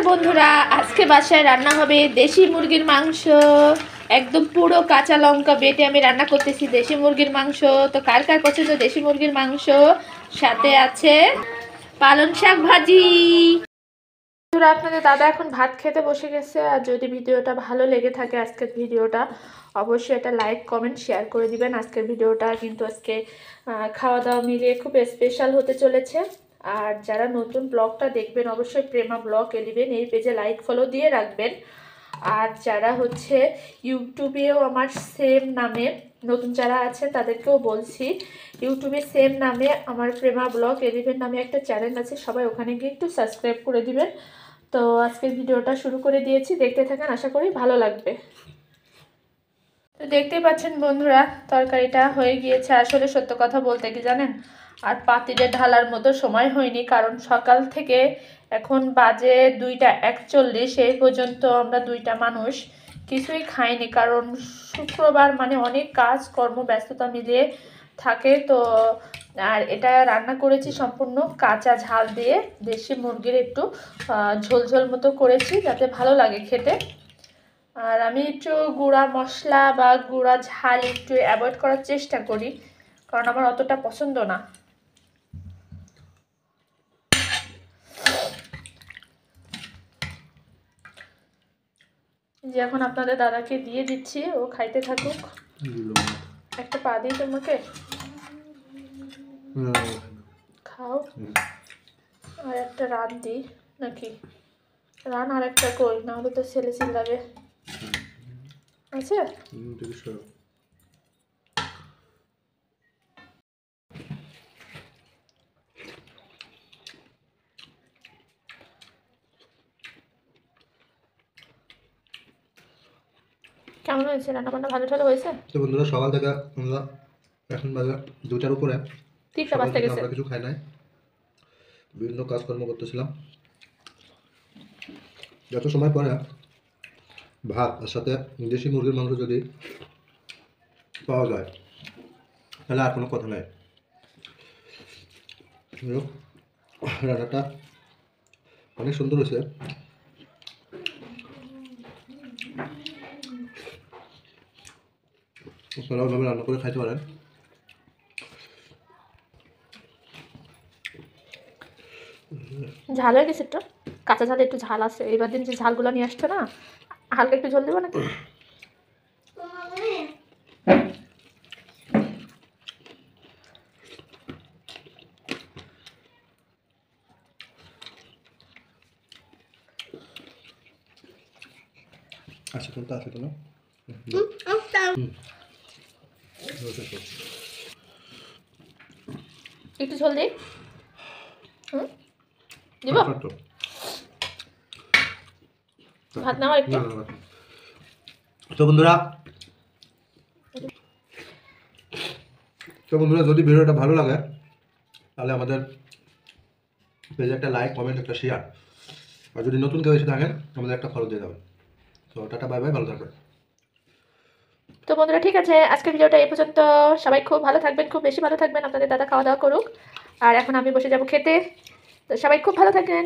বন্ধুরা, আজকে বাসায় রান্না হবে দেশি মুরগির মাংস। একদম পুরো কাঁচা লঙ্কা বেটে আমি রান্না করতেছি দেশি মুরগির মাংস। তো কার কার পছন্দ দেশি মুরগির মাংস? সাথে আছে পালং শাক ভাজি। বন্ধুরা, আপনাদের দাদা এখন ভাত খেতে বসে গেছে। আর যদি ভিডিওটা ভালো লেগে থাকে আজকের ভিডিওটা, অবশ্যই একটা লাইক কমেন্ট শেয়ার করে দিবেন। আজকের ভিডিওটা কিন্তু আজকে খাওয়া দাওয়া মিলিয়ে খুব স্পেশাল হতে চলেছে। আর যারা নতুন ব্লগটা দেখবেন অবশ্যই প্রেমা ব্লগ 11 এই পেজে লাইক ফলো দিয়ে রাখবেন। আর যারা হচ্ছে ইউটিউবেও আমার সেম নামে নতুন যারা আছে তাদেরকেও বলছি, ইউটিউবে সেম নামে আমার প্রেমা ব্লগ 11 নামে একটা চ্যানেল আছে, সবাই ওখানে গিয়ে একটু সাবস্ক্রাইব করে দিবেন। তো আজকের ভিডিওটা শুরু করে দিয়েছি, দেখতে থাকেন, আশা করি ভালো লাগবে। তো দেখতেই পাচ্ছেন বন্ধুরা, তরকারিটা হয়ে গিয়েছে। আসলে সত্য কথা বলতে কি জানেন, আর পাতিলে ঢালার মতো সময় হয়নি, কারণ সকাল থেকে এখন বাজে 2টা 41, এই পর্যন্ত আমরা 2টা মানুষ কিছুই খাইনি, কারণ শুক্রবার মানে অনেক কাজ কর্ম ব্যস্ততা মিলিয়ে থাকে। তো আর এটা রান্না করেছি সম্পূর্ণ কাঁচা ঝাল দিয়ে, দেশি মুরগির একটু ঝোল মতো করেছি যাতে ভালো লাগে খেতে। আর আমি একটু গুঁড়া মশলা বা গুঁড়া ঝাল একটু অ্যাভয়েড করার চেষ্টা করি, কারণ আমার অতটা পছন্দ না। যে এখন আপনাদের দাদাকে দিয়ে দিচ্ছি, ও খাইতে থাকুক। একটা পা দিই তোমাকে, খাও। আর একটা রান দিই নাকি? রান আর একটা কই, না হলে তো ছেলে চিল্লাবে। আচ্ছা, কেমন হয়েছে রান্না বান্না? ভালো ভালো হয়েছে তো বন্ধুরা, সকাল থেকে আমরা এখন বাজে 2টার উপরে, 3টা বাজতে গেছে। আমরা কিছু খাই নাই, বিভিন্ন কাজকর্ম করতেছিলাম। যত সময় পরে ভাত আর সাথে দেশি মুরগির মাংস যদি পাওয়া যায় তাহলে আর কোনো কথা নাই। রান্নাটা অনেক সুন্দর হয়েছে। আপনারা ওইভাবে রান্না করে খাইতে পারেন। ঝাল হয়ে গেছে একটু, কাঁচা ঝাল একটু ঝাল আছে। এবার দিন যে ঝালগুলো নিয়ে আসছে না, হালকা একটু ঝোল দেবো নাকি? আচ্ছা, কোনটা আছে তো না একটু ঝোল দিই। দিব ভাত নেওয়া একটু। তো বন্ধুরা, যদি ভিডিওটা ভালো লাগে তাহলে আমাদের পেজে একটা লাইক কমেন্ট একটা শেয়ার, আর যদি নতুন কেউ এসে থাকেন আমাদের একটা ফলো দিয়ে দেবেন। তো টাটা, বাই বাই, ভালো থাকবেন। তো বন্ধুরা, ঠিক আছে, আজকের ভিডিওটা এই পর্যন্ত। সবাই খুব ভালো থাকবেন, খুব বেশি ভালো থাকবেন। আপনাদের দাদা খাওয়া দাওয়া করুক, আর এখন আমি বসে যাব খেতে। তো সবাই খুব ভালো থাকবেন।